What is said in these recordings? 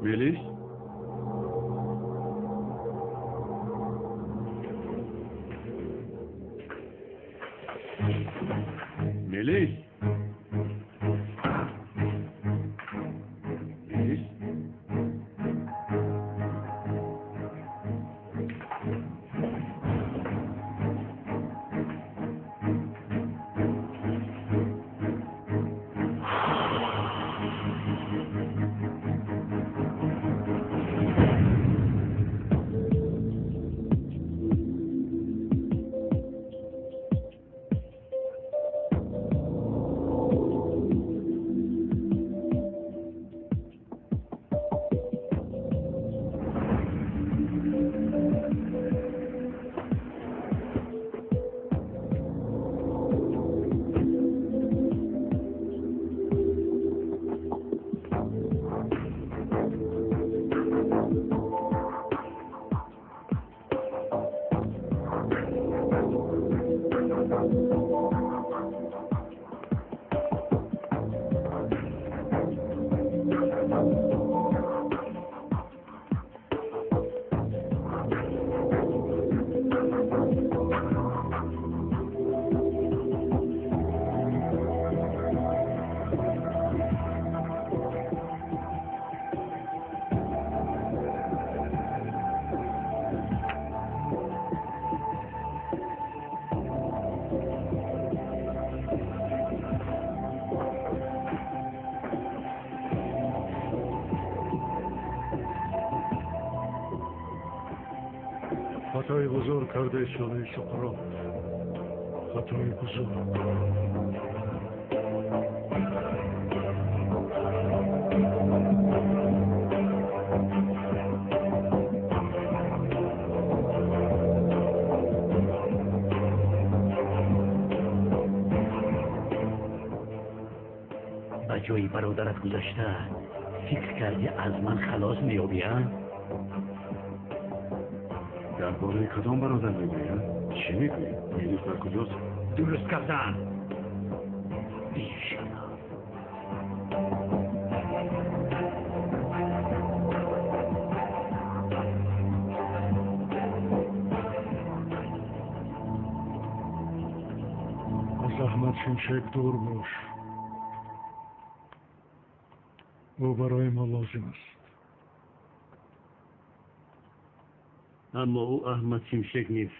Melis? Melis? Melis? خطای بزرگ کرده شده سقراط. خطای بزرگ. به جای برادرت گذاشته فکر کردی از من خلاص میابی ها؟ درباره کدام برادر میگویی؟ چی میگویی؟ میلیس در کجاست؟ درست کردن بیشتر. از احمد شمشک دور باش. او برای ما لازم است. اما او احمد شمشک نیست.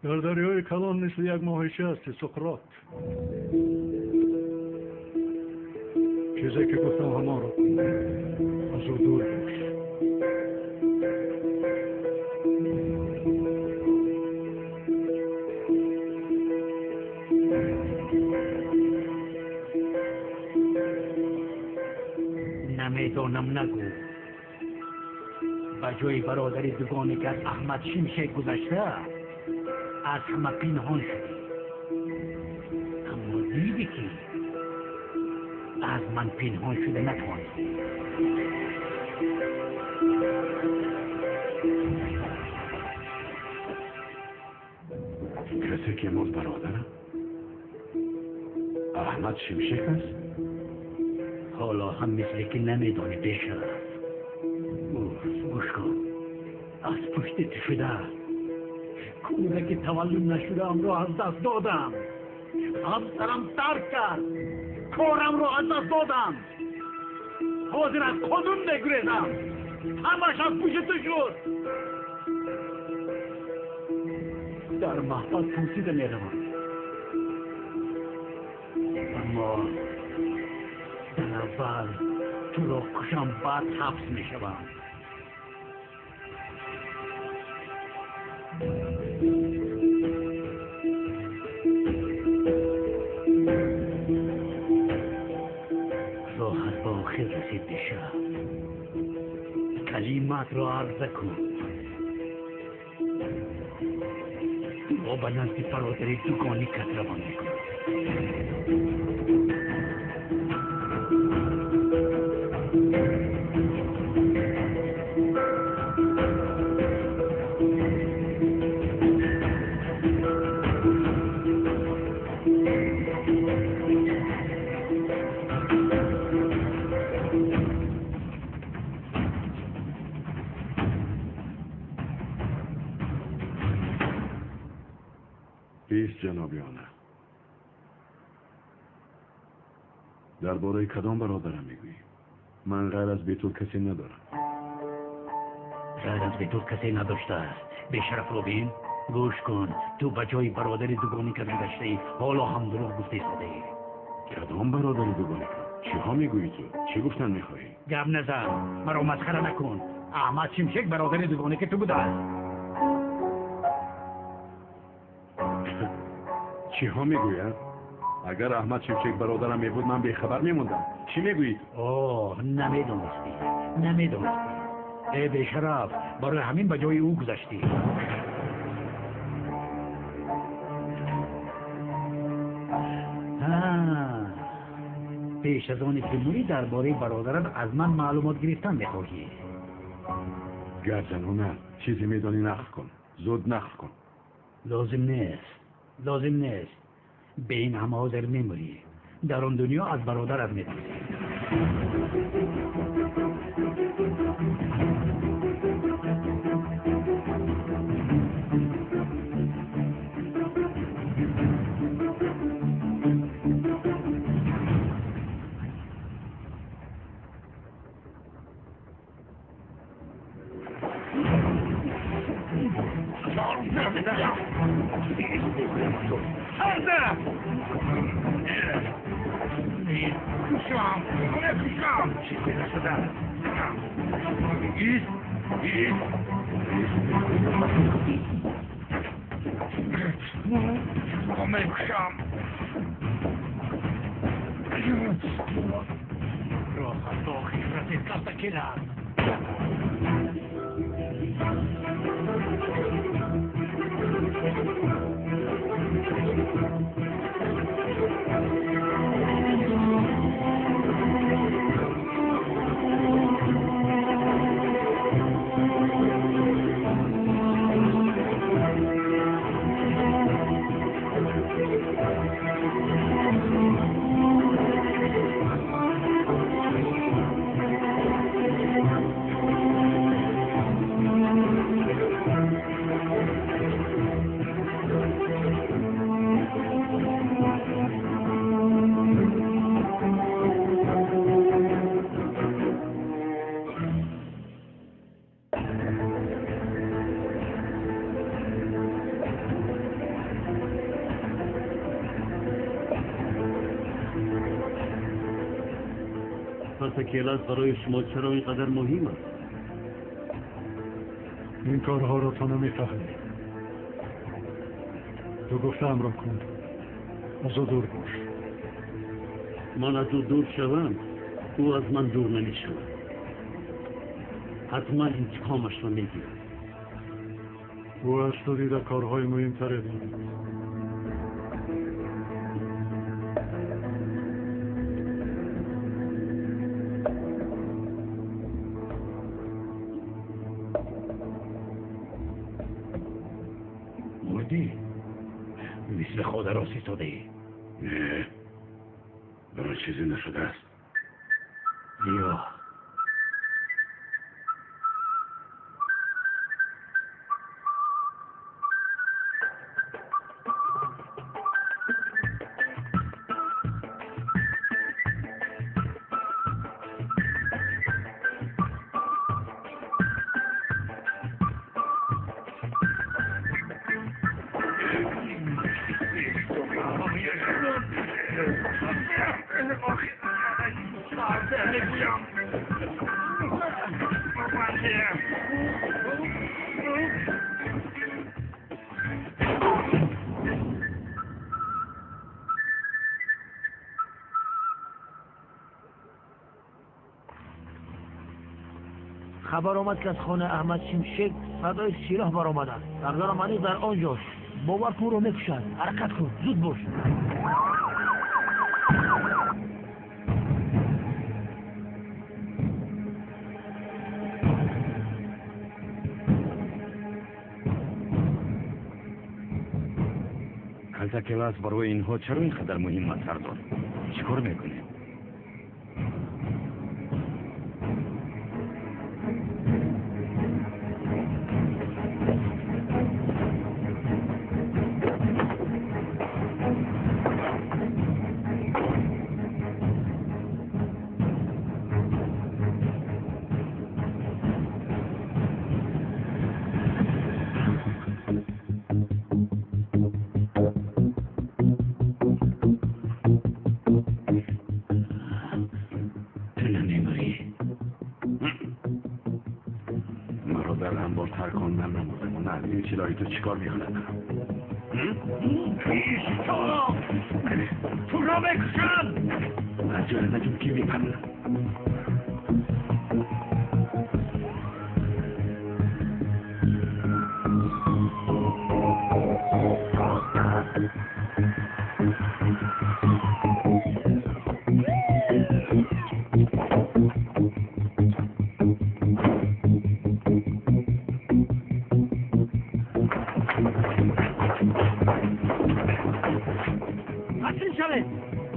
در دریای کلان مثل یک ماهیچه است سقراط. چیزی که گفتم همان را کن. از او دور باش. نمیدانم نگو. به جای برادری دوگانه که از احمد شمشک گذشته از همه پنهان شدی. اما دیدی که از من پنهان شده نتوانی. کسی که من برادرم؟ احمد شمشک است؟ حالا هم مثل که نمیدانی بیشتر. گوش کن. از پشت تو شده کودک تولد نشده ام را از دست دادم. همسرم ترک کرد. کارم را از دست دادم. حاضر از کدوم بگریزم؟ همش از پشت تو شد. در محفل پوسیده میروم. اما در اول تو را کشم بعد حبس میشوم. راحت با آخر رسید بشه. کلمات را عرضه کن. و به نزد برادری دوگانی کت روان میکن. ایست جنابیانه. درباره کدام برادرم میگویی؟ من غیر از بیتول کسی ندارم. غیر از بیتول کسی نداشته است. بیشرف روبین، گوش کن. تو بجای برادر دوگانی که میگشته ای حالا هم دروغ گفته ایستاده. کدام برادر دوگانی که؟ چی ها میگویی تو؟ چی گفتن میخواهی؟ گپ نزن، مرا مسخره نکن. احمد شمشک برادر دوگانی که تو بوده است. چی ها میگوید؟ اگر احمد شمشک برادرم میبود من بیخبر میموندم. چی میگویید؟ اوه، نمیدونستی. ای بیشرف، برای همین بجای او گذشتی. پیش از آنی که موری درباره برادرت از من معلومات گرفتن میخواهی. گرزنونه چیزی میدانی نقل کن. زود نقل کن. لازم نیست. به این همه حاضر میموری. در آن دنیا از برادرت میترسی. پس کلاس برای شما چرا اینقدر مهم است؟ این کارها را تو نمیفهمی. تو گفتم را کن. از او دور باش. من از او دور شوم، او از من دور نمی شود. حتما انتقامش را میگیرد. او از تو دیده کارهای مهمتری دارد. مردی؟ مثل خود را ستاده ای؟ نه، برای چیزی نشده است. بیا. خبر آمد که از خانه احمد شمشک صدای سلاح برآمده است. سردار منی در آنجاست. باور کن رو میکشد. حرکت کن، زود باش. کلتا کلاس برای اینها چرا اینقدر مهم است سردار؟ چیکار میکنی؟ این سلاحی تو چیکار میکنه؟ تو را بکشن از جاره نجوم کی میپرن؟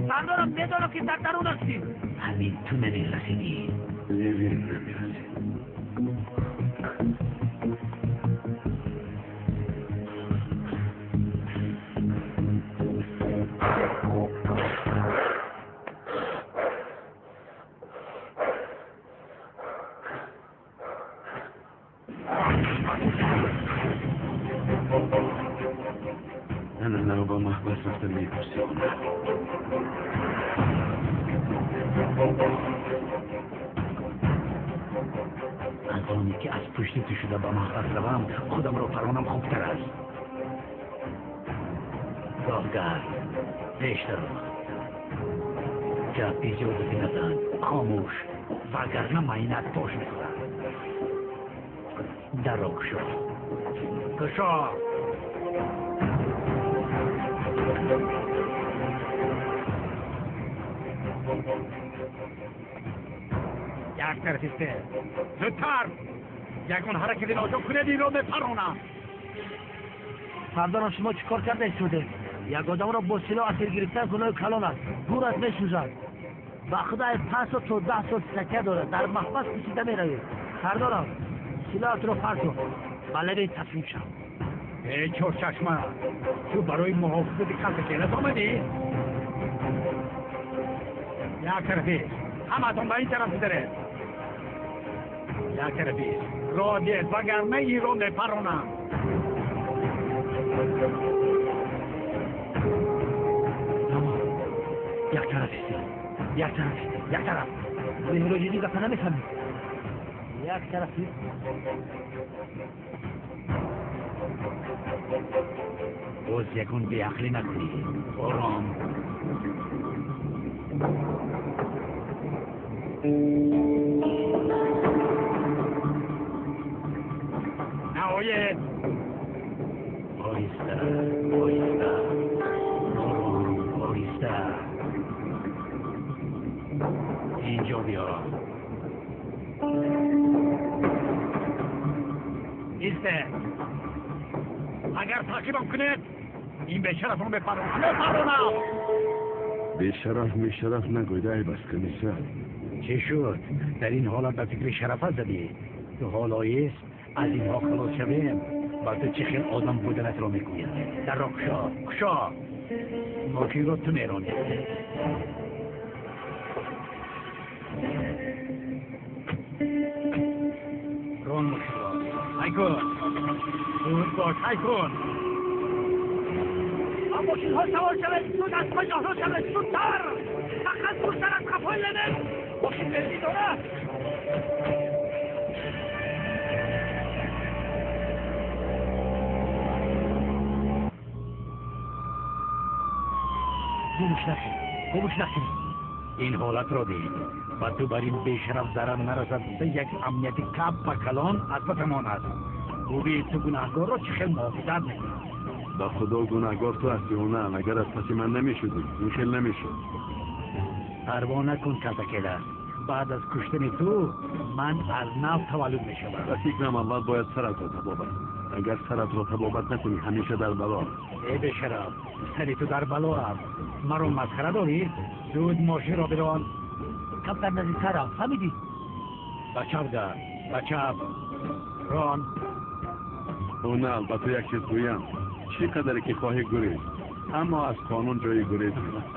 سردارم بدانم که در درون هستیم. همین تو نمیرسیدی. نمیرسی. أنا با محبت رفتم میپرسی از آنی که از پشت تو شده با محبت روم خودم رو پرانم خوبتر است. گاهگر پیشتر رو جا پیجوزی نزن خاموش وگرنه ماینت پاش میکنم. در رو کشا یک طرفیسته زودتر یکون حرکتی ناجو کنه این رو بپرونم. سردارم شما چیکار کرده شده؟ یک آدم را با سلاح اسیر گرفتن گناه کلان است. دور از میسوزد. با خدای 5 تا 10 سال سکه داره. در محبس کشیده میروید. سردارم سلاحت رو فرد کن. بله تصمیم شد. ای چور چشمه تو برای محافظت قلب کلت آمدی؟ یک طرفی همه تون به این طرف داره. یک طرفی را دید وگرنه این رو میپرونم. یک طرف این رو جدی گفته نمیفهمید. یک طرفی باز یکون بی عقلی نکنی. آرام نهایت آیسته آرام آیسته اینجا بیا. ایسته اگر تعقیبم کنید این به شرف رو بپرونم. به شرف نگویده ای بس کمیسر. چه شد؟ در این حالت به فکر شرفت زدی؟ تو حال آیست از اینها خلاص شویم. با تو چه خیل آدم بودنت را میگوید. در را کشا ماشین را تو میرانی. ران ماشین را های کن زود باش های کن. ماشین ها سوار شود. زود از پنجاه را شود. زودتر فقط زودتر از خفای لنه. ماشین بردی داره. گمش نکنی. این حالت را دید و تو بر این بیشرف ضرر نرسد. یک امنیت کپ و کلان از بتمان است. خوبی تو گناهگار را چه خیل محافظت میکنی. با خدا گناهگار تو هستی و نه. اگر از پسی من نمیشدی این خیل نمیشد. پروا نکن کتکله. بعد از کشتن تو من از نو تولد میشم. و فکرم اول باید سرت را تبابت. اگر سرت را تبابت نکنی همیشه در بلا. ای بشرف سری تو در بلا هم. مرا مسخره داری؟ زود ماشین را بران. کم در نزدیکتر هم فهمیدی؟ بچه ران. او نه البته یک چیز گویم. چی قدری که خواهی گریز اما از قانون جای گریز نیست.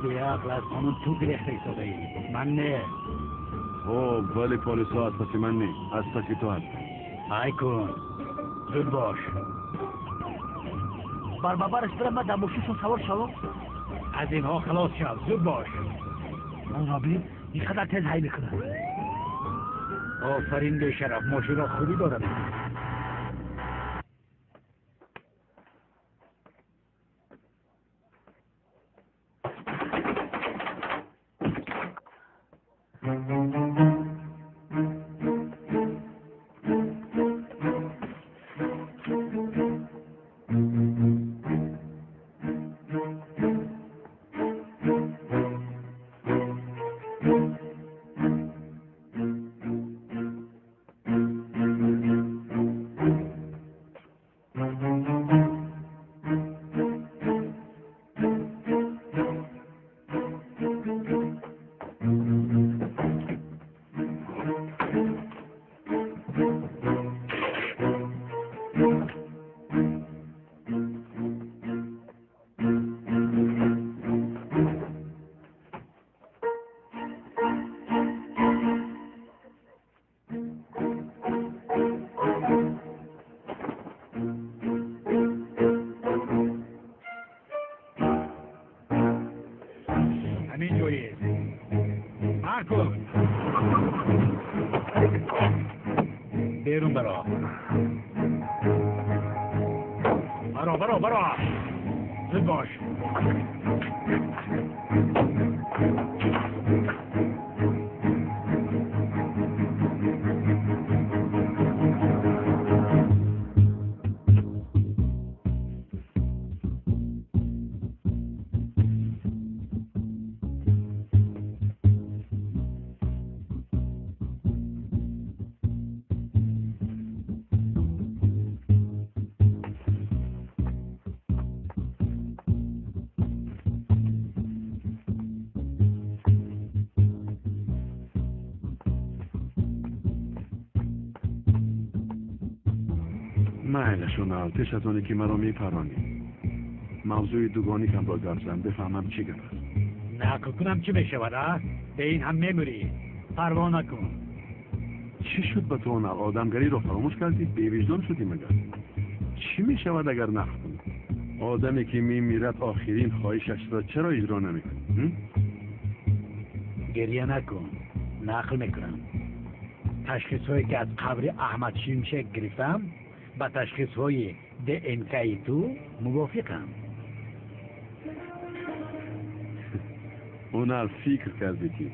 به عقل از قانون تو گرفته ایستاده ای. من نه. ولی پلیس ها از پسی من نی. از پسی تو هست. ای کن زود باش. برش برم من در ماشینشون سوار شوم. از اینها خلاص شو. زود باش. اون را ببین اینقدر تیز هی میکنه. آفرین به شرف ماشین را خوبی دارم. همین جوری کن بیرون برا زود باش مایلشون آلتش از اونی که مرا میپرانی موضوع دوگانی کم را گرزم بفهمم چی گفت نقل کنم چی بشود به این هم میموری پروا نکن چی شد به تو اونال آدمگری رو فراموش کردی بی وجدان شدی مگر چی میشود اگر نقل کنی آدمی که میمیرد آخرین خواهشش را چرا اجرا نمیکنی گریه نکن نقل میکنم تشخیص هایی که از قبر احمد شیمشک گرفتم با تشخیص های DNK تو موافقم اونال فکر کردی که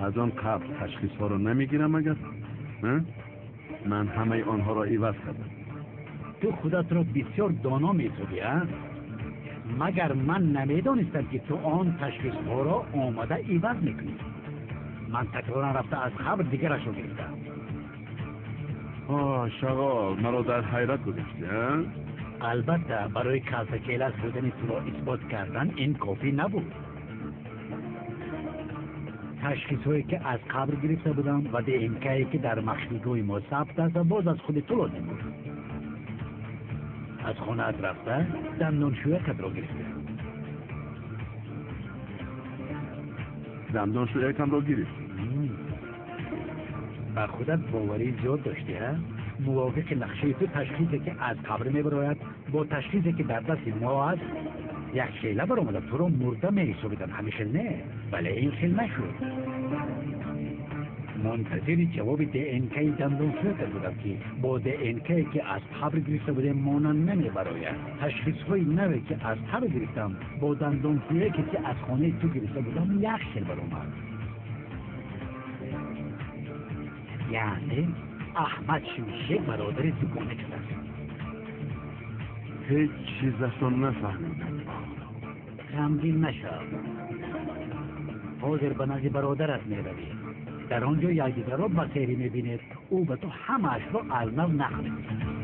از آن قبل تشخیص ها رو نمیگیرم مگر من همه آنها را عوض کردم تو خودت را بسیار دانا میسودی مگر من نمیدانستم که تو آن تشخیص ها را آمده عوض میکنی من تکرارا رفته از قبر دیگرش رو گرفتم شغال مرا در حیرت گذاشتی البته برای کلتکیل از بودن تو را اثبات کردن این کافی نبود تشخیص هایی که از قبر گرفته بودم و DNK که در مخفیگاه ما ثبت است باز از خود تو لازم بود از خانه از رفته دندانشویی کد را گرفته دندانشویی کم را گرفت با خودت باوری زیاد داشتی موافق نقشه تو تشخیصی که از قبر میبراید با تشخیصی که در دست ما است یک خیله برآمده تو را مرده میرسوندن همیشه نه بله این خیل نشد منتظر جواب DNK دندانشویی بودم که با DNK که از قبر گرفته بوده مانند نمیبراید تشخیص های نوی که از قبر گرفتم با دندانشویی که از خانه تو گرفته بودم یک خیل برآمد یعنی احمد شیمشک برادر زبونک است هیچ چیزشون نفهمیدم غمگین نشو حاضر به نزد برادرت میروی در آنجا یکدیگر را بخیری میبینید او به تو همهاش را از نو نقل میکند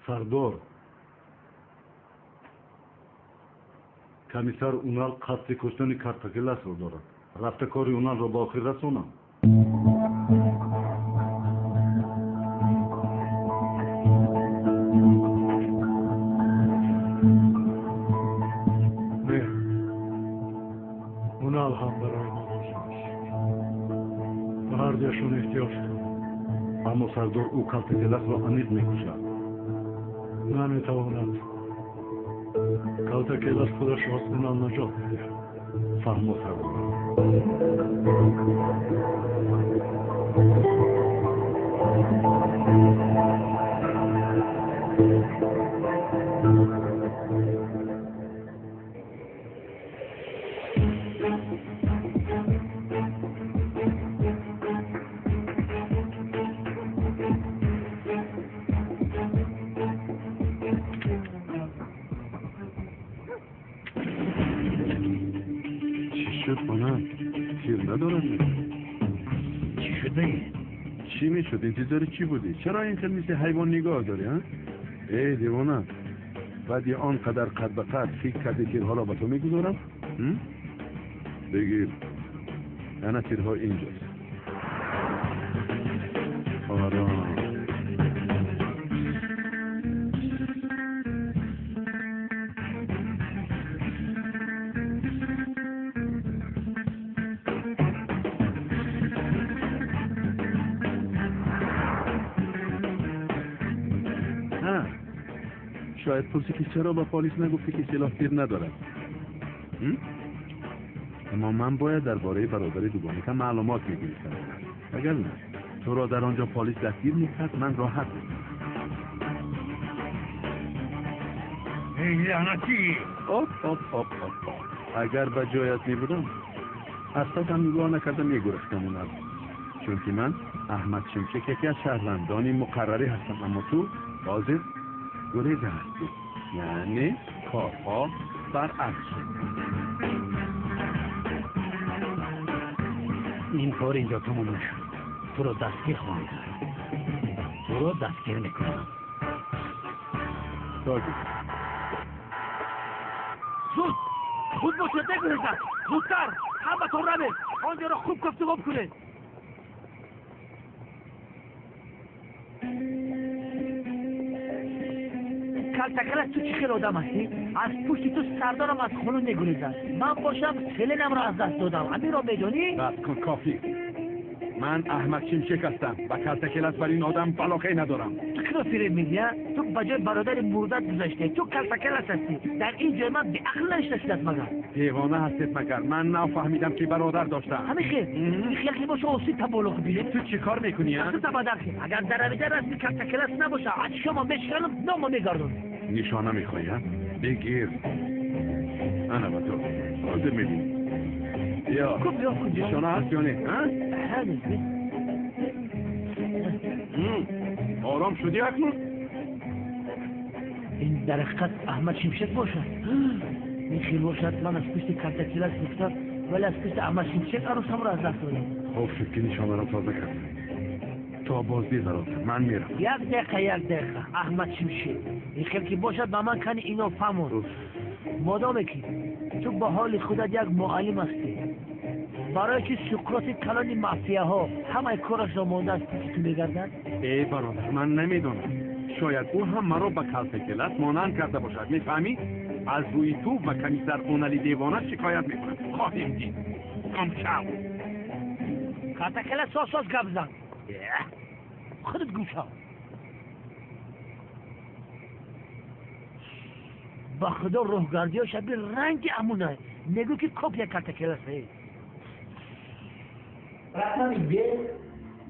سردار کمیسر اونال قصد کشتن کارتاکیلس رو دارد رفته کاری اونال رو با آخر رسونم نه اونال هم برای ما دوستش به هر دیشون احتیاج کنم اما سردار او کارتاکیلس رو انید میکشد نمیتواند کلتکیل از خودش از اونال نجات میده فرما سردار چی شد بانم؟ تیر ندارد؟ چی شد بگی؟ چی میشد؟ انتظار چی بودی؟ چرا این خیلی مثل حیوان نگاه داری ها؟ ای دیوانه، بعد یه آنقدر قد به قد فکر کردی تیرها را به تو میگذارم؟ بگیر، انا تیرها اینجاست. آرام. شاید پرسی که چرا با پلیس نگفتی که سلاح تیر ندارد. اما من باید درباره برادر دوگانه که معلومات میگیرم. اگر نه تو را در آنجا پلیس دستگیر میکرد من راحت بودم. ای لعنتی! اگر به جایت میبودم اصلا هم نگاه نکردم میگرفتم اونم، چون که من احمد شمشک یکی از شهروندان مقرری هستم، اما تو حاضر گریزه هستی، یعنی کارها برعکس. این کار اینجا تموم نشد. تو رو دستگیر خواهم کرد. تو رو دستگیر میکنم. تاگی زود باشید نگویزن. زودتر همه تون روید آنجا را خوب گفتگو کنید. کلتکل تو چی خیلی آدم هستی؟ از پشت تو سردارم از خونو نگویزن. من باشم سلنم را از دست دادم. همین را میدونی؟ بس کن کافی. من احمد شمشک هستم و کلتکلت بر این آدم بلاخی ندارم. تو که را فیلم میدی؟ تو بجای برادر مردت گذاشته. تو کلتکلت هستی. در این جای من به عقل نشستت مگر. دیوانه هستید مگر؟ من نفهمیدم که برادر داشتم. همین خیلی که باشه اوسی تبالغ بیره. تو چی کار میکنی ها؟ تو تبادر که اگر در رویده رسمی کلتکلت نباشه از شما میشکنم نامو میگردم. نشانه میخوایی ها؟ بگیر. انا با تو حاضر میبینی. بیا نشانه هست یا نه؟ آرام شدی اکنون؟ این در حقیقت احمد شمشک باشد. این خیلی باشد من از پشت کلتکلت گفتم ولی از پشت احمد شمشک عروسم را از دست دادم. خوب شد که نشانه را تازه کردم. تا باز بیزارات من میرم. یک دقیقه احمد شمشک این خیلی که باشد به من کنی اینو فهمون. مادامه که تو با حال خودت یک معلم هستی برای که سقراط کلان مافیا ها همه کارش را مانده است که تو میگردن. ای برادر من نمیدونم، شاید او هم مرا به کلتکلت مانند کرده باشد. میفهمی؟ از روی تو و کمی در اونالی دیوانه شکایت میکنم. خواهیم دید. کم شو. کلتکلت ساز گپ زن. خودت گوشا. با خدا روحگردی ها شبیه رنگ امونه. نگو که کپی کلتکلت هست. رقم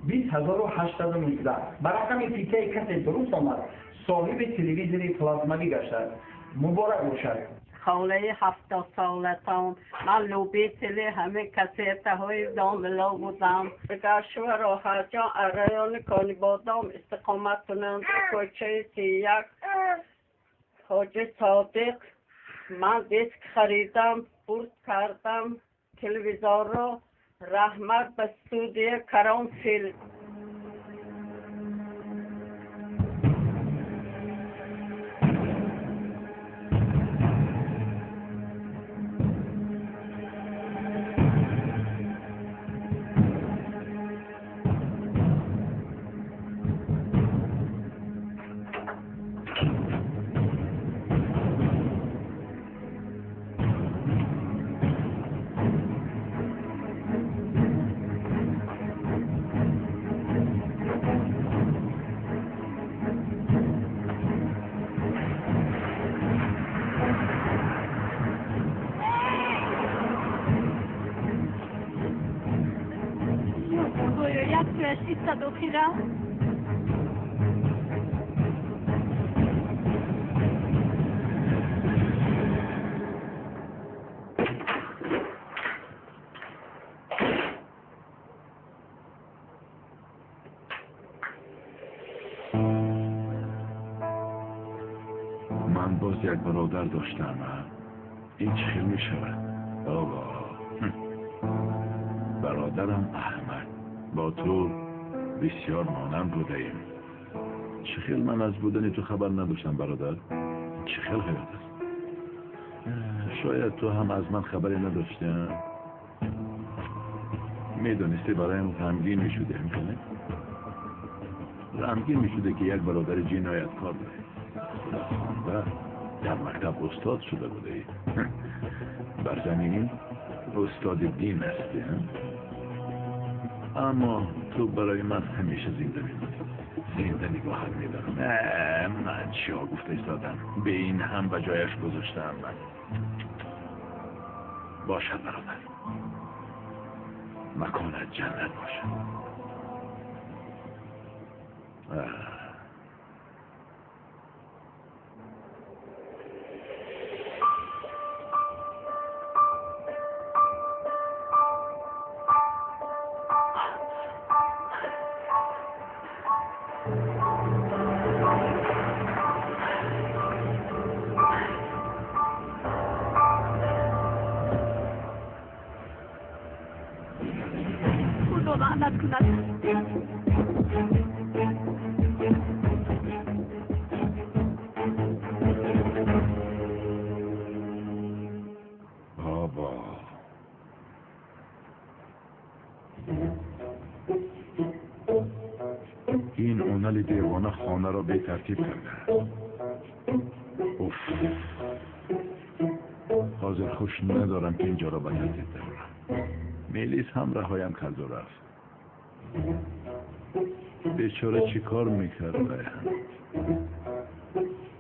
20819 به رقم فیته کسی درست آمد صاحب تلویزیون پلازمایی گشتد. مبارک باشد. خاله 70 سالتان من لوبی تلی همه کسیته های داملا بودم به گشور و حجا ارایان کانی بادام استقامت کنند کوچه 31 حاج صادق من دیسک خریدم بورد کردم تلویزار را رحمت به استودیو کران فیلم. یک برادر داشتم. این چه خیلی می شود؟ آقا برادرم احمد با تو بسیار مانند بوده ایم. چه خیلی من از بودن تو خبر نداشتم برادر؟ چه خیلی حیات است. شاید تو هم از من خبری نداشتی. میدونستی برایم غمگین میشده میکنه؟ غمگین میشده که یک برادر جنایتکار داره. در مکتب استاد شده بوده ای. بر زمین استاد دین هستی. اما تو برای من همیشه زنده میمونی. زنده نگاهت میدارم. من چیا گفته ایستادم؟ به این هم به جایش گذاشتم من. باشد برادر، مکانت جنت باشد. لعنت کند. بابا این اونل دیوانه خانه را به ترتیب کرده. اوف، حاضر خوش ندارم که اینجا را به ترتیب دارم. میلیس هم رهایم کرد و رفت. بیچاره چی کار میکرده؟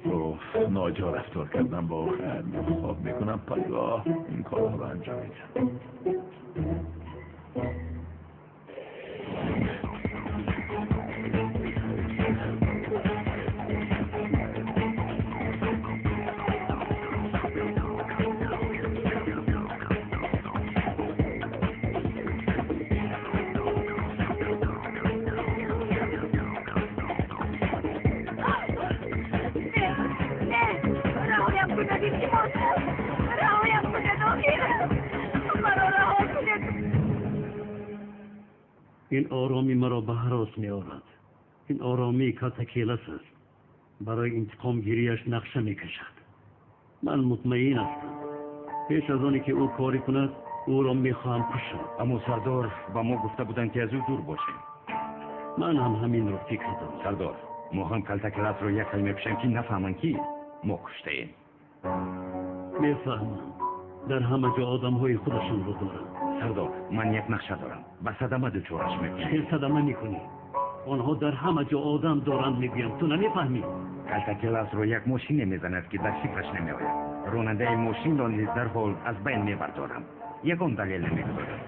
اوف، ناجا رفتار کردم با آخر. خواب میکنم پگاه این کارها را انجام میدم. این آرامی مرا به هراس می آورد. این آرامی کاتاکیلس است. برای انتقام گیریش نقشه می کشد. من مطمئن هستم پیش از آنی که او کاری کند او را می خواهم کشم. اما سردار با ما گفته بودن که از او دور باشیم. من هم همین را فکر دارم. سردار ما هم کاتاکیلس رو یک کلمه بشیم که نفهمن که ما کشته ایم. می فهمم. در همه جا آدم های خودشون رو دارن. سردار من یک نقشه دارم. به صدمه دوچارش میکنم. چه صدمه میکنی؟ آنها در همه جا آدم دارند میگویم. تو نمیفهمی؟ کاتاکیلس رو یک ماشین میزند که در شکلش نمیآید. راننده ماشین را نیز در حال از بین میبردارم. یکم دلیل نمیگذارم.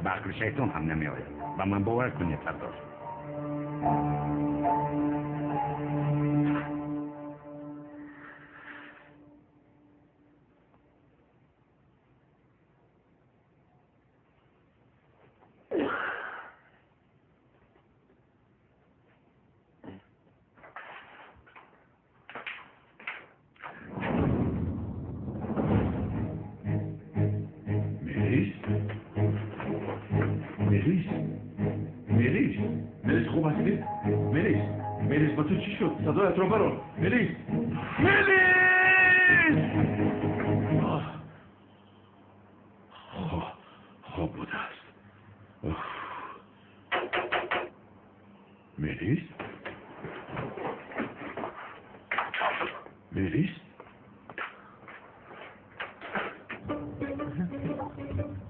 به عقل شیطان هم نمیآید. و من باور کنید سردار. ملیس خوب هستی؟ ملیس با تو چی شد؟ صدایت رو برون. ملیس خواب بوده است. ملیس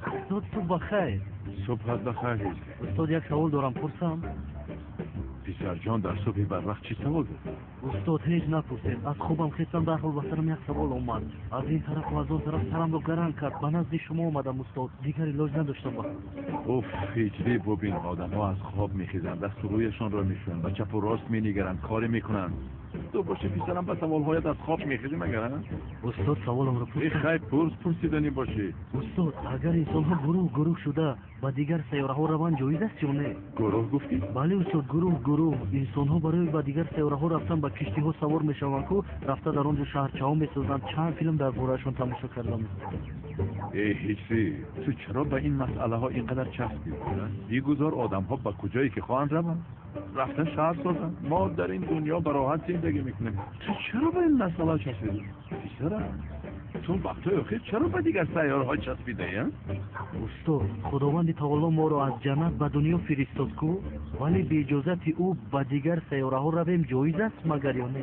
استاد صبح بخیر. صبحت بخیر. استاد یک سوال دارم پرسم؟ پسر جان در صبح بر وقت چی سوال داری؟ استاد هیچ نپرسید. از خوبم خیستم در حال به سرم یک سوال اومد. از این طرف و از اون طرف سرم رو گرم کرد. به نزد شما اومدم استاد. دیگر علاج نداشتم با. اوف، هیچی ببین آدم ها از خواب میخیزن، دست و رویشان را میشون و چپ و راست مینگرن، کاری میکنن. تو باشی پیسرم به سوالهایت از خواب میخیزی مگر ها؟ استاد سوالم رو ای پرسید. خیلی پرسیدنی باشی. استاد اگر انسان ها گروه شده با دیگر سیاره ها روان جایز است یا نه؟ گروه گفتی؟ بله استاد گروه انسان ها برای با دیگر سیاره ها رفتن با کشتی ها سوار میشوند که رفته در آنجا شهرچه ها میسازند. چند فیلم در بارهشون تماشا کردم. ای هیچی تو چرا به این مسئله ها اینقدر چسبیدی؟ بیگذار آدم ها به کجایی که خواهند روند رفتن شهر سازن. ما در این دنیا به راحت زندگی میکنیم. تو چرا به این مسئله چسبیدی؟ پیسرم تو وقتای اخیر چرا به دیگر سیاره ها چسبیده یا؟ استاد خداوند تعالی ما را از جنت به دنیا فرستاد کو ولی به اجازت او به دیگر سیاره ها رویم جایز است مگر یا نه؟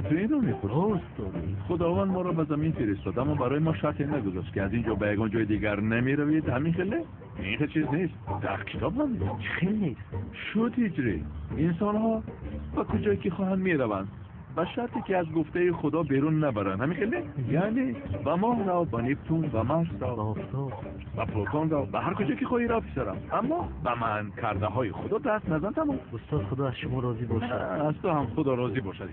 تو این رو میپرسی؟ استاد خداوند ما را به زمین فرستاد اما برای ما شرطی نگذاشت که از اینجا به یگان جای دیگر نمیروید. همین خیلی این که چیز نیست در کتاب هم نیست. خیلی نیست. شد هجری انسان ها به کجایی که خواهند میروند به شرطی که از گفته خدا بیرون نبرن. همین خیلی یعنی به ماه را به نپتون و مرس را استاد و پلوتون را به هر کجا که خواهی را پیسرم اما به من کرده های خدا دست نزن. تمام. استاد خدا از شما راضی باشد. از تو هم خدا راضی باشد.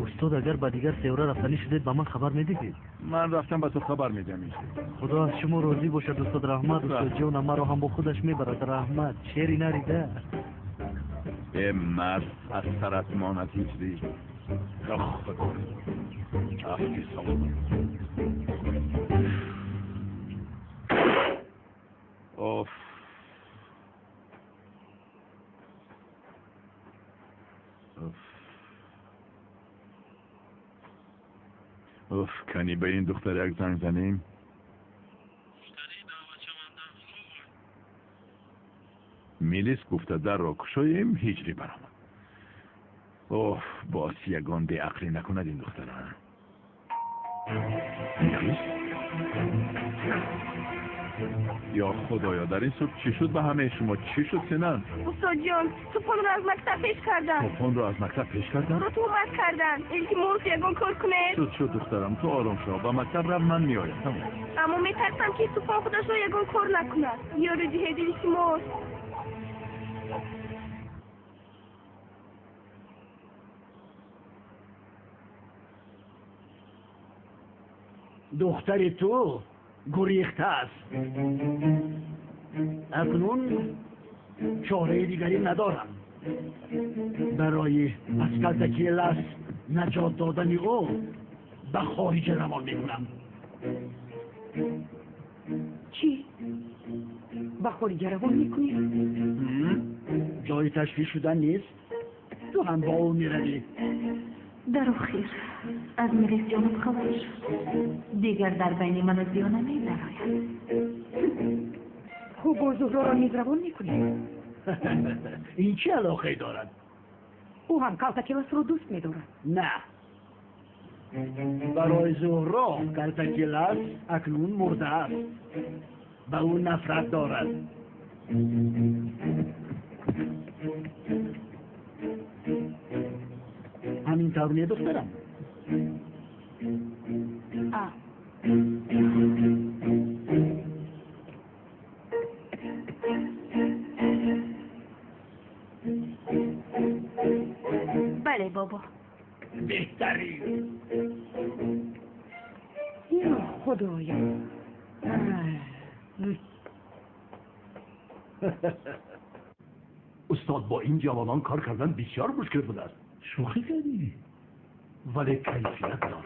استاد اگر به دیگر سیاره رفتنی شدید به من خبر میدید؟ من رفتم به تو خبر میدم. خدا از شما راضی باشد استاد رحمت. استاد جان مرا هم با خودش میبرد. رحمت شعری نریده. ای مرد از سرت ماند هیچ خدا افتی سلام. اوف کنی به این دختر یک زنگ زنیم؟ میلیس گفته در را کشاییم هیچری برامد. اوه باز یگان بی عقلی نکند این دختران. میلیس؟ یا خدایا در این صبح چی شد به همه شما؟ چی شد سنن؟ استاد جان توپان رو از مکتب پیش کردن. توپان رو از مکتب پیش کردن؟ رو تومت کردن التماس یگان کار کنه. شد دخترم تو آرام شو. با مکتب رو من میآیم. تمام. اما میترسم که توپان خودش رو یگان کار نکند. یارو جهدی التماس. دختر تو گریخته است. اکنون چاره دیگری ندارم. برای از کلتکی لس نجات دادن او به خارج روان میکنم. چی؟ به خارج روان میکنی؟ جای تشویش شدن نیست. تو هم با او میروی. در آخر از میلیس جانم خبر شد. دیگر در بین من و زیانه نمی‌دراید. خوب با زهرا را نیز روان میکنی؟ این چه علاقه دارد؟ او هم کلتکیلس رو دوست میدارد. نه. برای زهرا کلتکیلس اکنون مرده است. به او نفرت دارد. همین طور دخترم. بله بابا. بهتری. یا خدایا. استاد با این جوانان کار کردن بسیار مشکل بوده است. شوخی کردی؟ ولی کیفیت دارد.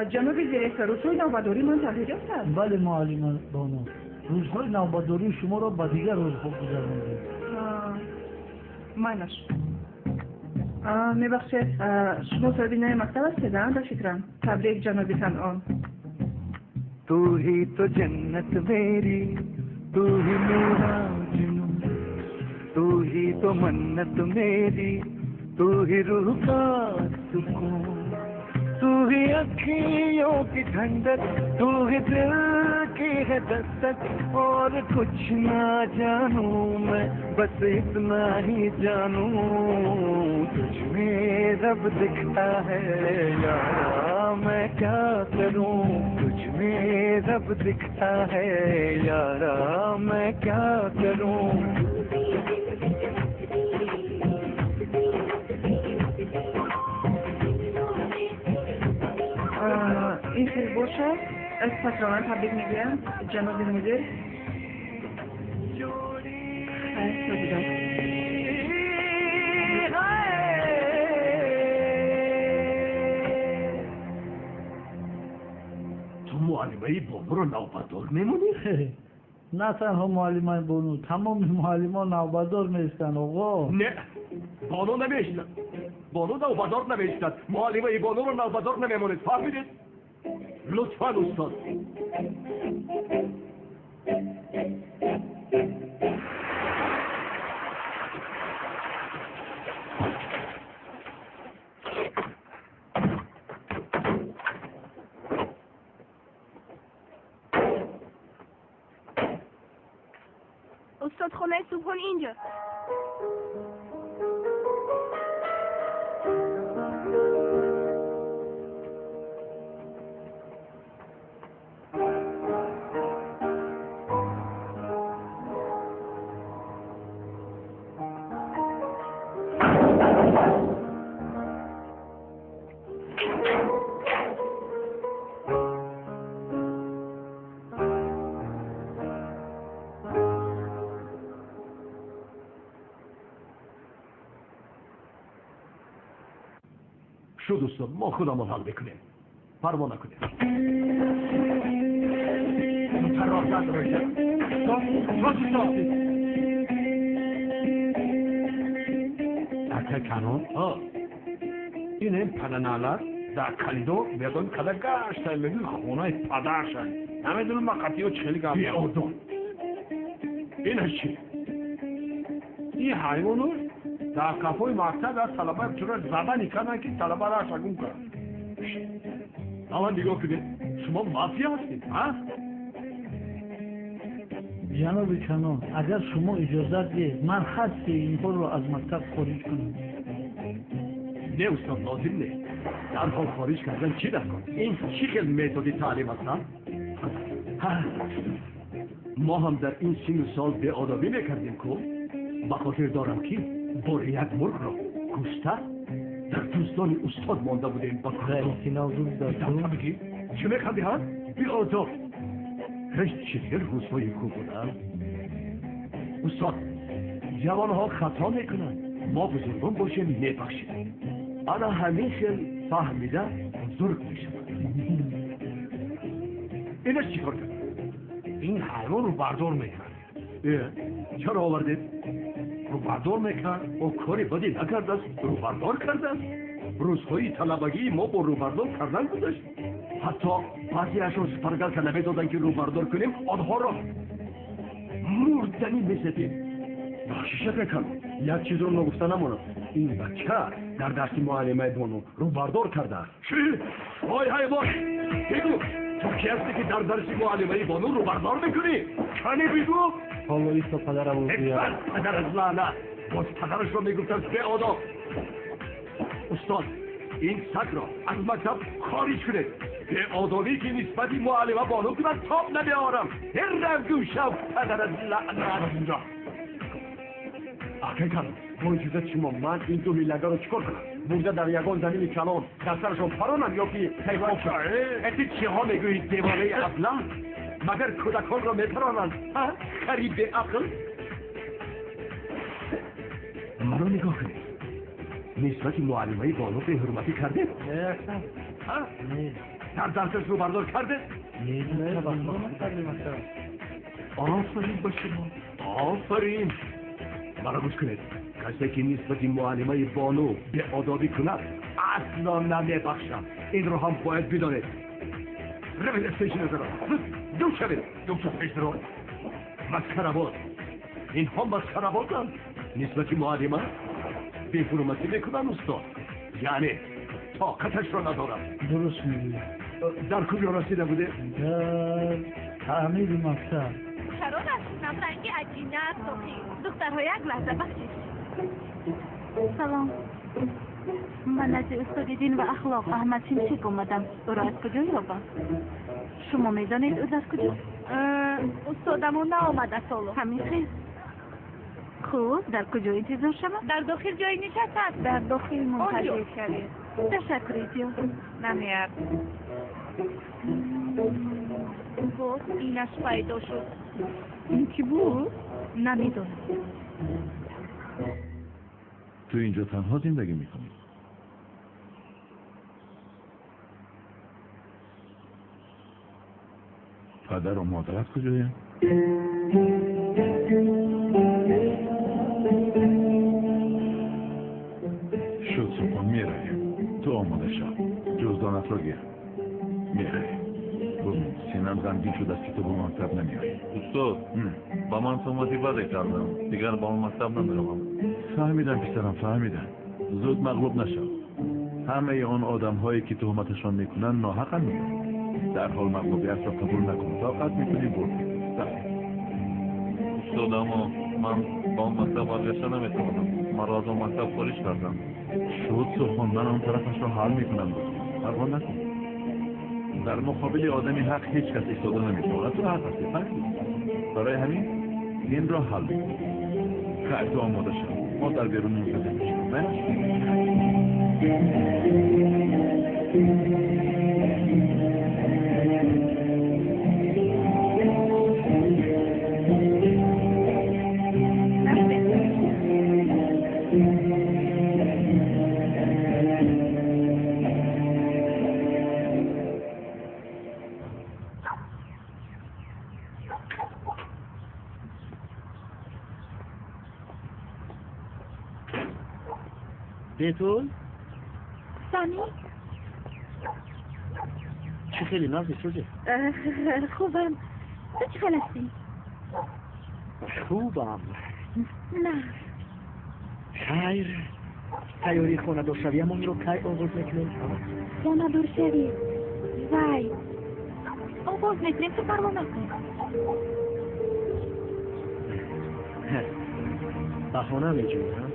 جناب دیرکتور روزهای نوباداری من تغییرات است. بله معلم بانو. روزهای نوباداری شما را به دیگر روز خوب گذراندیم. منش میبخشید شما صاحب نام مکتب هستید؟ در شکرم. تبریک جنابتان آن. तू ही तो जन्नत मेरी तू ही मेरा जुनून तू ही तो मन्नत मेरी तू ही रूह का सुकून तू ही अखियों की ठंडक तू ही दिल की है दस्तक और कुछ ना जानूं मैं बस इतना ही जानूं तुझ में रब दिखता है यारा मैं क्या करूं तुझ में रब दिखता है यारा मैं क्या करूं این فیلبوشه از پاتران تبریک میگم جناب مدیر تو معلمه بابا رو نوبدار میمونی؟ نه تنها معلمان بانو تمام معلمان نوبدار میستن آقا نه بانو نمیشتن بانو نوبدار نمیشتن معلمه بانو رو نوبدار نمیمونید فهمیدید؟ لطفاً استاد استاد خونه صبحون اینجا شد استاد ما خودمون حل بکنیم پروا نکنیم راه نداره Aka kanon? Ha. Yine pananalar da kalido بدون کلا گشت میگن خونه پدرشن نمیدونم ما قطعی چخیلی گم بیادون این چی؟ این حیوانو در کافوی مکتب از طلبه چرا زبانی کنن که طلبه را شگون کنن الان نگاه کنید شما مافیا هستید ها؟ جناب کنون اگر شما اجازه دید من خسته اینها رو از مکتب خارج کنم نه استاد لازم نه در حال خارج کردن چی در کن این چی خیلی متدی تعلیم هستن ما هم در این سن سال به آدابی میکردیم که بخاطر دارم که بار یک مرغ را گوشته در دوستان استاد مانده بودیم با خیلی نازوز دارتون بگی چی میخوندی ها؟ بی آداب هیچ چیزی روزهای خوب بودن استاد جوانها خطا میکنن ما بزرگان باشیم میبخشیم انا همیشه فهمیده بزرگ میشم اینش چی کار کرد؟ این حیوان رو بردار میکرد چرا آوردید؟ رو بردار میکرد او کاری بدی نکرد است رو بردار کرده است روزهای طلبگی ما با رو بردار کردن گذاشت حتی بعضی اشون سپرگل که نمیدادن که رو بردار کنیم آنها را مردنی میسپیم شکر کن یک چیز رو نگفته نمونم این بچه در دست معلمه بانو رو بردار کرده چی؟ وای حیوان بگو تو کی هستی که در درس معلمه بانو رو بردار میکنی؟ کنی بگو؟ حالا تا پدرم رو بیار پدر از لعنه باز پدرش رو میگفتن به آداب استاد این سگ را از مکتب خارج کنید به آدابی که نسبتی معلمه بانو که من تاب نمیارم هر گوشم پدر از لعنه اینجا اخی کنم با اجازت شما من این دو میلگه رو چکار کنم بوده در یگان زمین کلان در سرشون پرانم یا که حیوان اتی چی ها میگوید دیوانه ابله مگر کودکان را میپرانند خریب به عقل مرا نگاه کنید نسبت معلمه بانو به حرمتی کرده؟ نه در درسش رو بردار کرده؟ نه آفرین به شما آفرین مرا گوش کنید کسی که نسبت معلمه بانو به آدابی کند اصلا نمیبخشم این رو هم باید بدانید روید استیشن از را دو شوید دکتر پیش رو مسخره بود این هم مسخره بودن نسبت معلمه به حرمتی میکنن استاد یعنی طاقتش را ندارم درست میگی در کجا رسیده بوده؟ در تعمیر مکتب چرا دستونم رنگی عجینه از صبحی دخترها یک لحظه بخشید سلام من از استاد دین و اخلاق احمد شمشک اومدم. او را از کجا یابم؟ شما میدانید او از کجا؟ استادمون نآمده سالو. همین خیر. خوب، در کجا انتظار شما؟ در داخل جایی نشستند. در داخل منتظر شوید. تشکر زیاد. نمیاد. باز اینش پیدا شد. این کی بود؟ نمیدونم. تو اینجا تنها زندگی میکنی؟ پدر و مادرت کجایم؟ شد صبح میرهیم. تو آماده شد. جزدانت را گیر. میرهیم. سینم غمگین شد از که تو با مکتب نمیایی. استاد با من تهمتی بده کردم. دیگر با من مکتب نمیروم. فهمیدم پسرم، فهمیدم. زود مغلوب نشو. همه آن آدم هایی که تهمتشان میکنن ناحقا میگن. در حال مغلوبیت را قبول نکن. طاقت میکنی بردی. استاد اما من با اون مکتب برگشته نمیتونم. من را از اون مکتب خارج کردم. شد سخن، من آن طرفش را حل میکنم. پروا نکن. در مقابل آدمی حق هیچ کس ایستاده نمیتواند. تو حق هستی. برای همین این را حل میکنم. خیلی تو آماده شد. ما در بیرون منتظر میشیم. بیتول؟ سامی؟ چه خیلی نازی شده؟ خوبم. تو چه خیلی هستی؟ خوبم. نه. خیر. تیاری خونه دور شوی همون رو که آغاز میکنیم؟ خونه دور شوی. وای. آغاز میکنیم تو پروا نکن. بهانه میجوی هم؟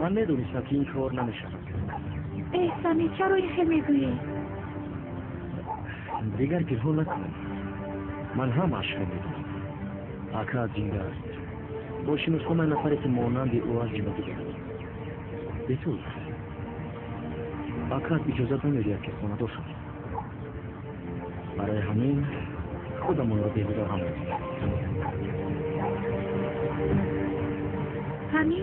من میدونستم که این کار نمیشه. سامی چرا این خیلی میگویی؟ دیگر گرهو نکنم. من هم عشق میدونم. اکا زنده است. باشین از من نفرت مانند او از جمع دیگر. بیتول. اکا اجازت نمیدید که خونه دو شد. برای همین خودمون رو بیهوده هم میدونم. همین؟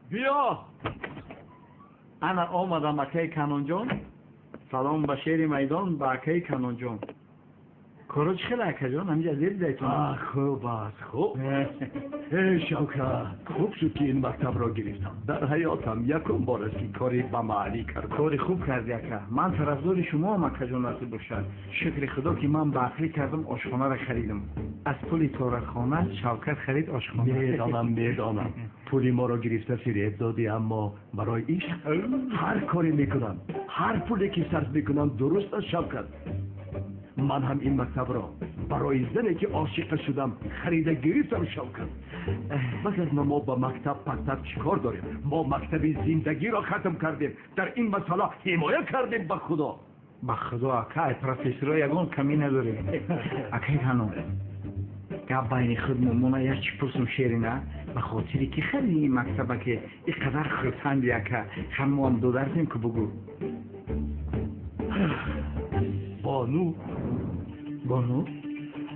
بیا انا آمدم اکی کنون جان. سلام به شیر میدان به اکی کنون جان. کارو چه خیلی اکا جان همینجا زیر دیتون. خوب است خوب. شوکت خوب شد که این مکتب را گرفتم. در حیاتم یکم بار است که کاری به معلی کردم. کاری خوب کردی اکا. من طرفدار شما هم اکا جان نصیب باشد. شکر خدا که من بخری کردم آشخانه را خریدم. از پولی تارخانه شوکت خرید آشخانه. میدانم پولی ما را گرفته فریب دادی، اما برای ایش هر کاری میکنم، هر پولی که صرف میکنم درست از شوکت. من هم این مکتب را برای زنی که عاشق شدم خریده گرفتم شوکت. بس از ما با مکتب چیکار داریم؟ ما مکتب زندگی را ختم کردیم. در این مسئله حمایت کردیم به خدا. به خدا اکا پروفسور یگان کمی نداریم. اکا کنون گپ بین خودمون یک چی پرسم شیرینه به خاطری که خیلی این مکتبه که اینقدر خرسند یک همه هم دو درسیم که بگو. بانو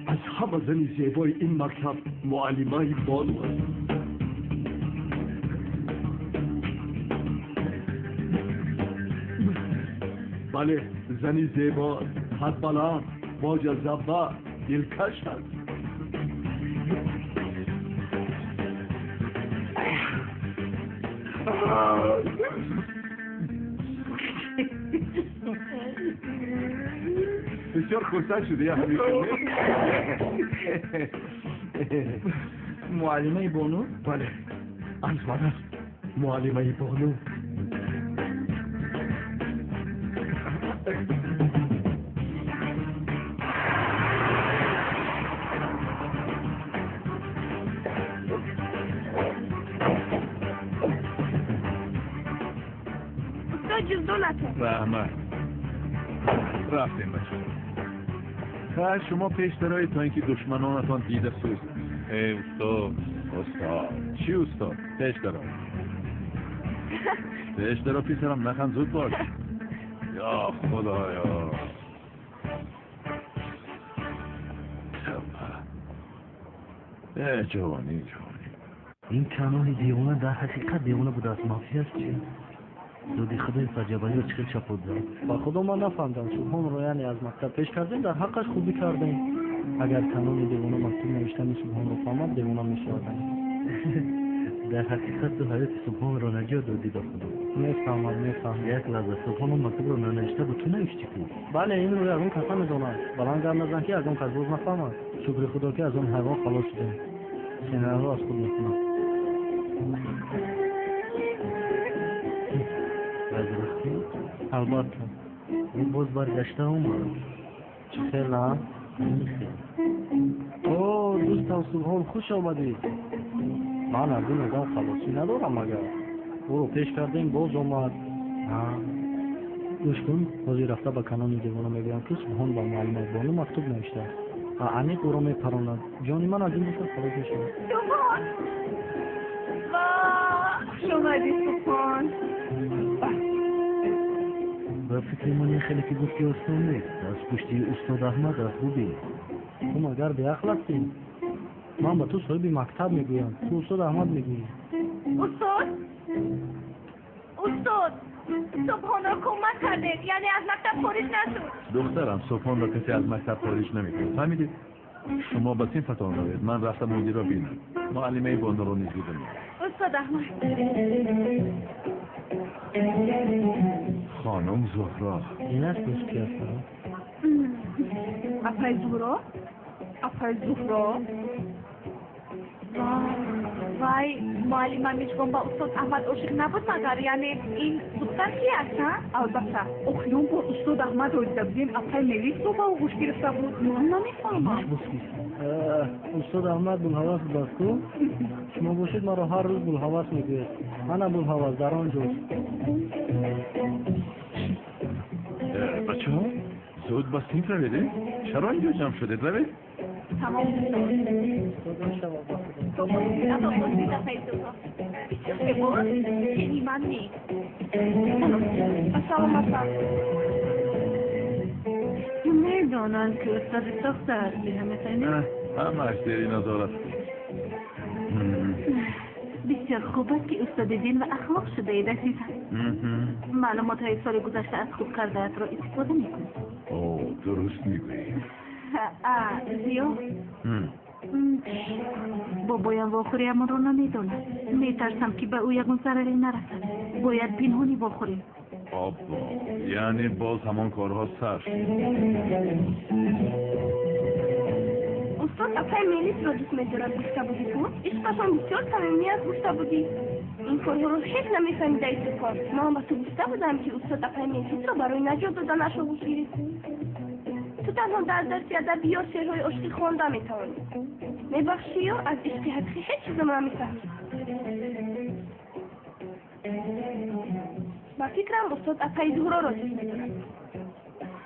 از همه زنی زیبای این مکتب معلمه بانو است. بله زنی زیبا، حد بلند، با جذبه، دلکش است. بسیار خورسند شده یا همیشه. معلمه بانو؟ بله از من است معلمه بانو. رحمت رفتیم بچه خواهد شما پیشترهایی تا اینکه دشمنانتان دیده سوز. ای استاد چی استاد؟ پیشترها پیسرم نخند زود باش. یا خدایا جوانی این کنون دیوانه در حقیقت دیوانه بود از مافیا است چی؟ زودی خدای فجبایی رو چخیل چپود داد. با خدا ما نفهمدم سبحان رو یعنی از مکتب پیش کردیم در حقش خوبی کردیم. اگر کنون دیوانه مکتوب نوشتن سبحان رو فهمد دیوانه میشوردن. در حقیقت تو حیات سبحان رو نجات دادی به خدا. میفهمم یک لحظه سبحان رو مکتوب رو ننوشته بود تو نوشتی که؟ بله این رو از اون کسا میدونم. بلند گرم نزن که از اون کس روز نفهمد. شکر خدا که از اون حیوان خلاص شدیم. سینه رو از خود میکنم. البته این باز برگشته اومد. چه خیلی هم؟ اوه دوستم سبحان خوش آمدی. من از این ازم خلاصی ندارم مگر او رو پیش کردیم باز آمد. گوش کن بازی رفته به کنان دیوانه میگویم که سبحان با معلومات بانو مکتوب نوشته عمیق او رو میپراند. جانی من از این بسر خلاص میشم. سبحان خوش آمدی سبحان. و فکر من خیلی که گفتی استاد نیست از پشتی استاد احمد از خوبی. تو مگر به اخلاقی؟ من به تو صاحب مکتب میگویم تو استاد احمد میگویی. استاد سبحان را کمک کرده یعنی از مکتب خارج نشد. دخترم سبحان را کسی از مکتب خارج نمیکنه فهمیدید؟ شما با این فتان روید من رفتم مدیر را بینم معلمه بانو رو نیز دیدم. استاد احمد خانم زهرا این است دوست که هستم اپای زهرا وای معلمم میگم با استاد احمد عاشق نبود مگر یعنی این دختر کی هستن؟ البته اخیون با استاد احمد رو دیده بودیم اپای ملیس رو با او گوش گرفته بود من نمیفهمم. استاد احمد بولحواس بستو شما باشید ما رو هر روز بولحواس میگوید. من بولحواس در آنجاست. بچه ها زود باستین رویده؟ چرا اینجا جمع شده روید؟ تمام یعنی من نیست. میدونن که استاد دختر نه همه اشتری نظارت بسیار خوب است که استاد دین و اخلاق شده اید عزیزم. معلومات های سال گذشته از خوب کردهت را استفاده میکنی. اوه درست میگویی. زیو بابایم واخوری اما رو نمیدونم. میترسم که به او یکون ضرری نرسد. باید پنهانی بخوریم. بابا یعنی باز همان کارها سر. استاد اپای میلیس را دوست میدارد گفته بودی تو؟ عشقشان بسیار صمیمی است گفته بودی. این کارها رو هیچ نمیفهمیده ای سپاس. من به تو گفته بودم که استاد اپای میلیس را برای نجات دادنش را بگیری. تو تنها در درسی ادبی یا شعرهای عشقی خوانده میتوانی. میبخشی یا از عشق حقیقی هیچ چیزم نمیفهمی. با فکرم استاد اپای زهرا را دوست میدارد.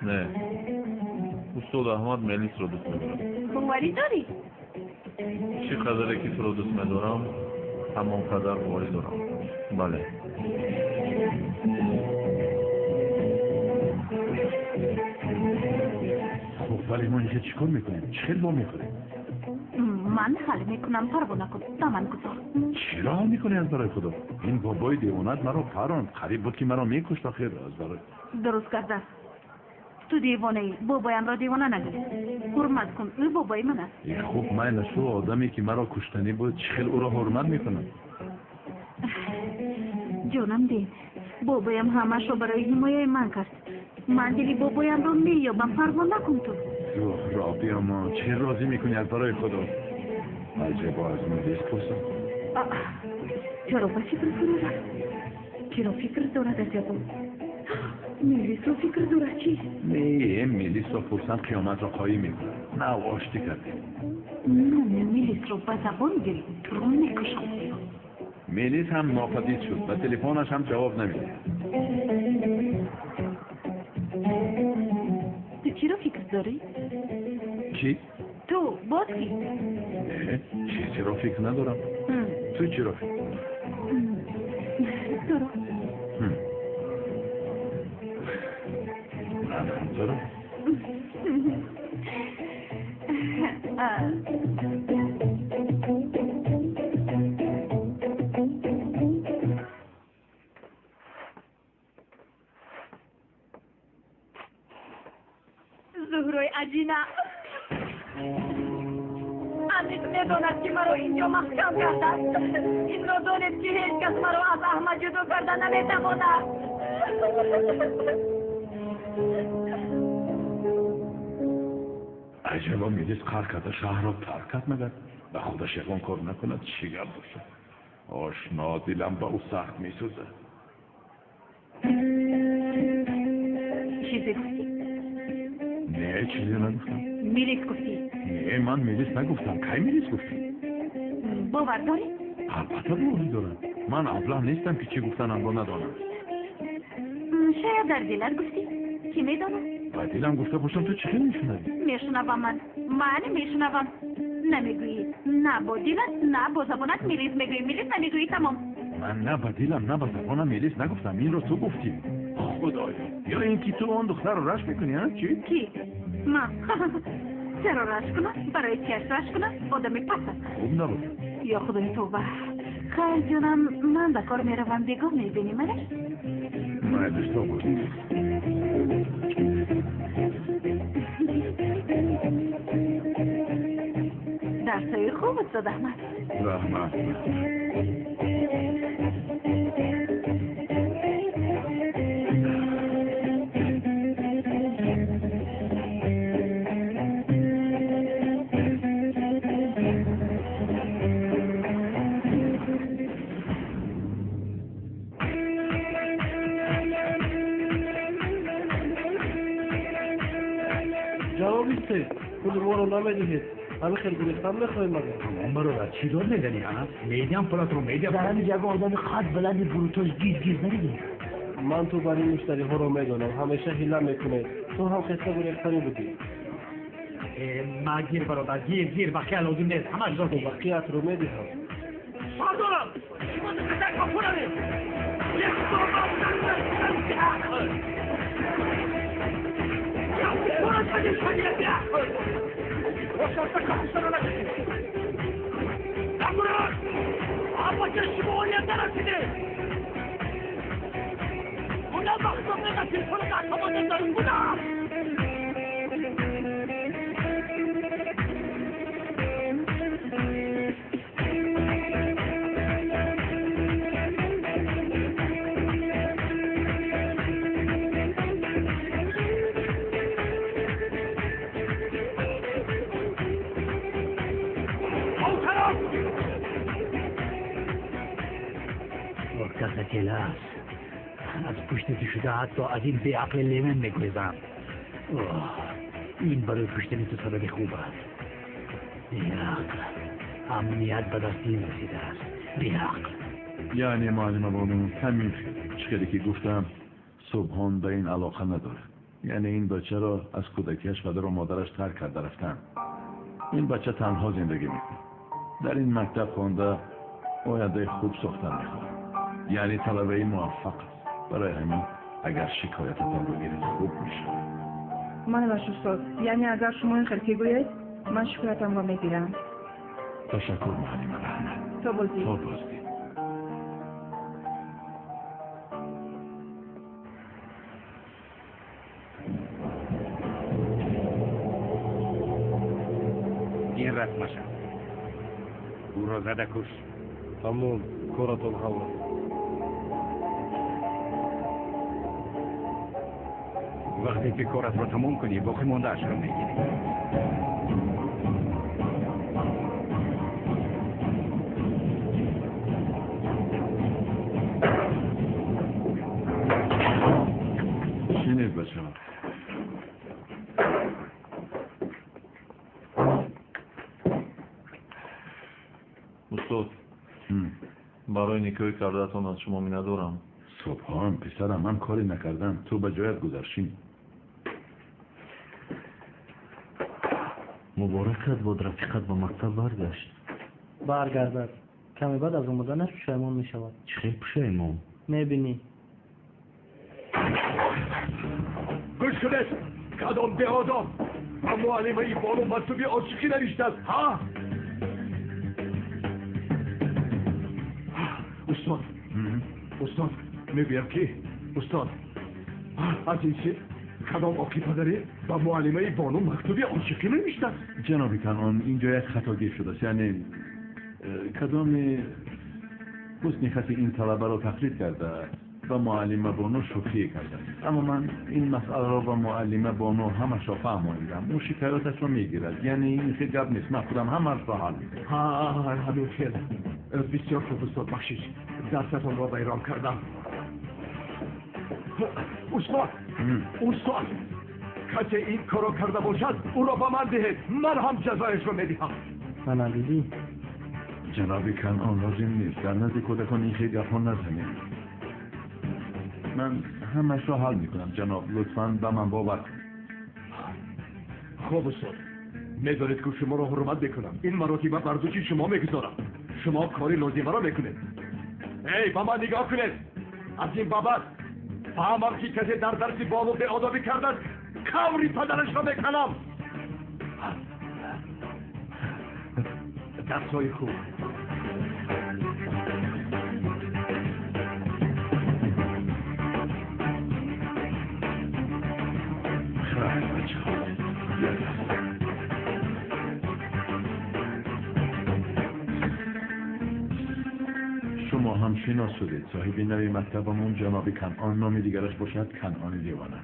نه استاد احمد ملیس را دوست میدارم. باوری داری؟ چی قدره که تو را دوست میدارم همان قدر باوری دارم. بله. خب ولی ما اینجا چیکار میکنیم؟ چه خیلی با میخوریم؟ من حال میکنم پروانه کن دامن گذار. چرا حال میکنی از برای خدا؟ این بابای دیوانت مرا پراند قریب بود که مرا میکشت آخر از برای درست کرده. تو دیوانه ای بابایم را دیوانه نگری. حرمت کن او بابای من است. خوب من شو آدمی که مرا کشتنی بود چه خیلی او را حرمت میکنم. جانم دین بابایم همش رو برای حمایه من کرد. من دلی بابایم رو مییابم پروانه کن تو. زهرا بیا ما چه راضی میکنی از برای خدا؟ عجب از مدیست پسا چرا به فکر فرو رفت؟ چرا فکر دارد از یادم؟ میلیس رو فکر دارد چی؟ نه میلیس رو فرصت قیامت رو خواهی میکنه نه آشتی کردیم نه میلیس رو به زبان گیری رو میکشم میلیس هم ناپدید شد و تلفنش هم جواب نمیده تو چرا فکر داری؟ چی؟ تو باتی؟ نه چیزی رو فکر ندارم تو چی رو فکر؟ تو رو من تو رو؟ زهرای عجینا عزیز نداند که مرا اینجا محکم کرده است این را دانید که هیچ کس مرا از احمد جدا کرده نمیتواند عجبا میلیس قهر کرده شهر را ترک کرد مگر به خودش یکان کار نکند چی گپ باشه آشنا دلم به او سخت میسوزه چیزی گفتی؟ نه چیزی نگفتم میلیس گفتی؟ نه من میلیس نگفتم کی میلیس گفتی؟ باور داری؟ البته باوری دارم من ابله نیستم که چی گفتنم رو ندانم شاید در دلت گفتی؟ کی میداند؟ و دلم گفته باشم تو چی میشنوی؟ میشنوم من میشنوم نمیگویی نه با دلت نه با زبانت میلیس میگویی میلیس نمیگویی تمام من نه با دلم نه با زبانم میلیس نگفتم این رو تو گفتی خدایا یا اینکه تو اون دختر رو رشک میکنی ها چی؟ کی؟ من چرا رشک کنم؟ برای چیش رشک کنم؟ آدمی پس خوب نبود یا خدای توبه خیلی جانم من به کار میروم بگاه میبینی منه؟ من دوست بود درسای خوب استاد احمد رحمت جوابی سه پول ما رو نمیدهید همه خیلی گریختم میخوایم مگه من برادر چی دار میزنی ها؟ میدیم پولات رو میدیم در همین جگه آدم خط بلندی بروتوش گیز نمیدیم من تو برای مشتری ها رو میدونم همیشه هیله میکنه تو هم خسته گریختنی بودی ما گیر برادر گیر بخیه لازم نیست همه جا تو بقیت رو میدهم پردارم شما دکتر کپونم یک دوبار کس اکیله است از پشت شده حتی از این بی عقل لیمن میگویزم این برای کشتن تو سبب خوب است بی عقل امنیت به دست این رسیده است بی عقل یعنی معلم بانو همین چکری که گفتم صبحان به این علاقه نداره یعنی این بچه را از کودکیش پدر و مادرش ترک کرده رفتن این بچه تنها زندگی میکنه در این مکتب خونده آینده خوب ساختن میخواد یعنی طلبه موفق است برای همین اگر شکایتتان رو گیرید خوب میشه من باش استاد یعنی اگر شما این خلقی گوید من شکایتم رو میگیرم تشکر معلم رحمت تا بازی این رسمشه او را زده کش تموم کارتون حالا وقتی که کارت را تموم کنی باقی مانده اش را میگیری بشم. استاد برای نیکوی کردهتان از شما میندارم. سبحان پسرم، من کاری نکردم، تو به جایت گذاشتی. مبارکت بود رفیقت با مکتب برگشت. برگردد کمی بعد از اومدنش پشیمان می شود. چه پشیمان؟ میبینی. گوش کنید، کدام به آدم و معلمه ای بانو مطلوبی عاشقی نوشته است ها؟ استاد میگویم که استاد از این چیز کدام آقی پدری و معلمه ای بانو مکتوبی عاشقی نوشته است؟ جناب کنان اینجا یک خطاگیر شده است، یعنی کدام حسنی خطی این طلبه را تقلید کرده و معلمه بانو شوخی کرده. اما من این مسئله را با معلمه بانو همش را فهماندم. اون شکایتش را میگیرد، یعنی این خیلی گپ نیست. من خودم همش را حل میکنم. همین خیلی بسیار خوب استاد، بخشش درستان را بیرام کردم. استاد کسی این کارو کرده باشد او را به من دهید، من هم جزایش رو میدهم. من دیدی جناب کنان لازم نیست در نزد کودکان این خیلی گپ ها نزنید. من همش را حل میکنم جناب، لطفاً به من باور کنید. خوب استاد، میدانید که شما را حرمت میکنم، این مراتب بر دوش شما میگذارم، شما کاری لازمه را میکنید. ای به من نگاه کنید، از این بابت فهمم که کسی در درس بانو به آدابی کردن کوری پدرش را میکنم. درسای خوب. شما هم شناس شدید صاحب نوی مکتبمون جناب کنعان، نام دیگرش باشد کنعان دیوانه.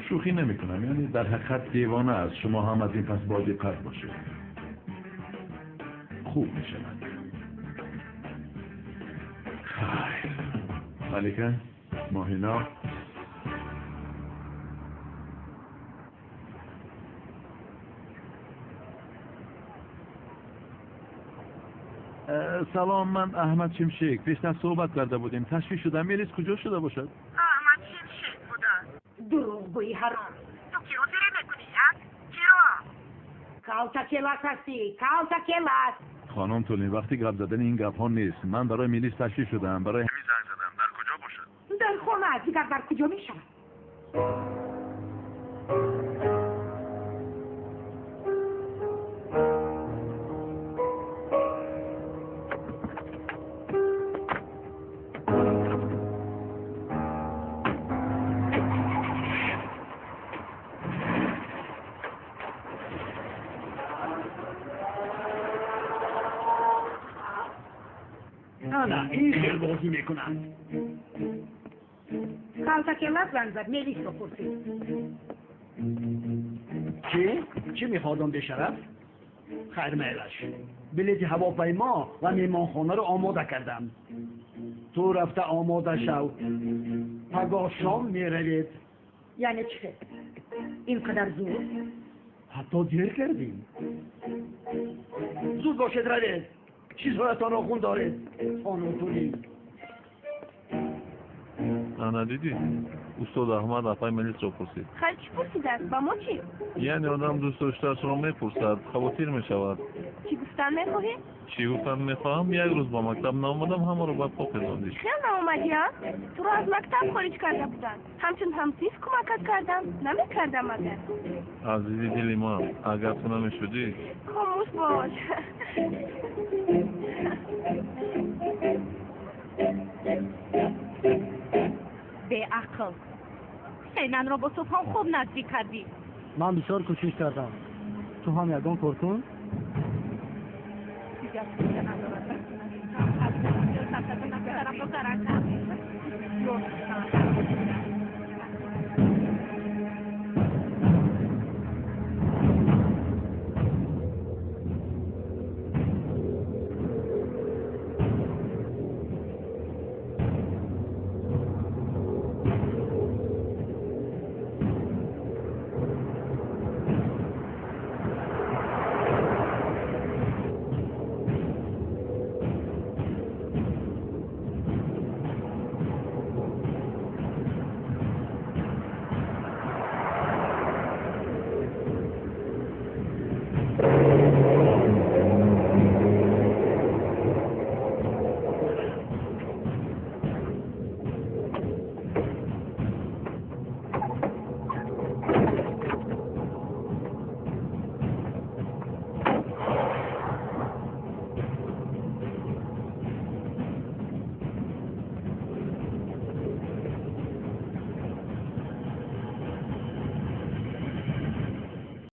شوخی نمی کنم، یعنی در حقیقت دیوانه است. شما هم از این پس با دقت باشید، خوب می شود. خیر ملکه ماهینا، سلام، من احمد شمشیک. پیشتر صحبت کرده بودیم، تشویش شدم. میلیس کجا شده باشد؟ احمد شمشیک بوده. دروغگویی حرام. تو کی رو زیر میکنی؟ چرا؟ کالتا کلاس هستی، کالتا کلاس. خانم تولین، وقتی گپ زدن این گپ ها نیست. من برای میلیس تشویش شدم، برای همین زنگ زدم. در کجا باشد؟ در خونه. دیگر در کجا میشود؟ نه این خیلی بازی میکنن. کالتا کلاس زنگ زد، میلیس رو پرسید. چی میخوادم به شرف؟ خیر میلش، بلیط هواپیما و میمانخانه رو آماده کردم. تو رفته آماده شو، پگاه شام میروید. یعنی چه؟ اینقدر زود؟ حتی دیر کردیم. زود باشید روید، چیزهایتان را خون دارید. خانم تونی ندیدی؟ استاد احمد اپای میلیس رو پرسید. خیلی چی پرسیده است؟ با ما چی؟ یعنی آدم دوست داشتهش رو میپرسد، خواتیر میشود. چی گفتن میخواهی؟ چی گفتم میخواهم؟ یک روز با مکتب نامدم، همه رو با پا پزاندی. خیلی نامدی ها؟ تو رو از مکتب خارج کرده بودن، همچون همسیز کمکت کردم نمیکردم مگر؟ عزیزی دلی ما، اگر تو نمیشدی خاموش باش. به عقل سینن را با صبحان خوب نزدیک کردی. من بسیار کوشش کردم، تو هم یگان کار کن.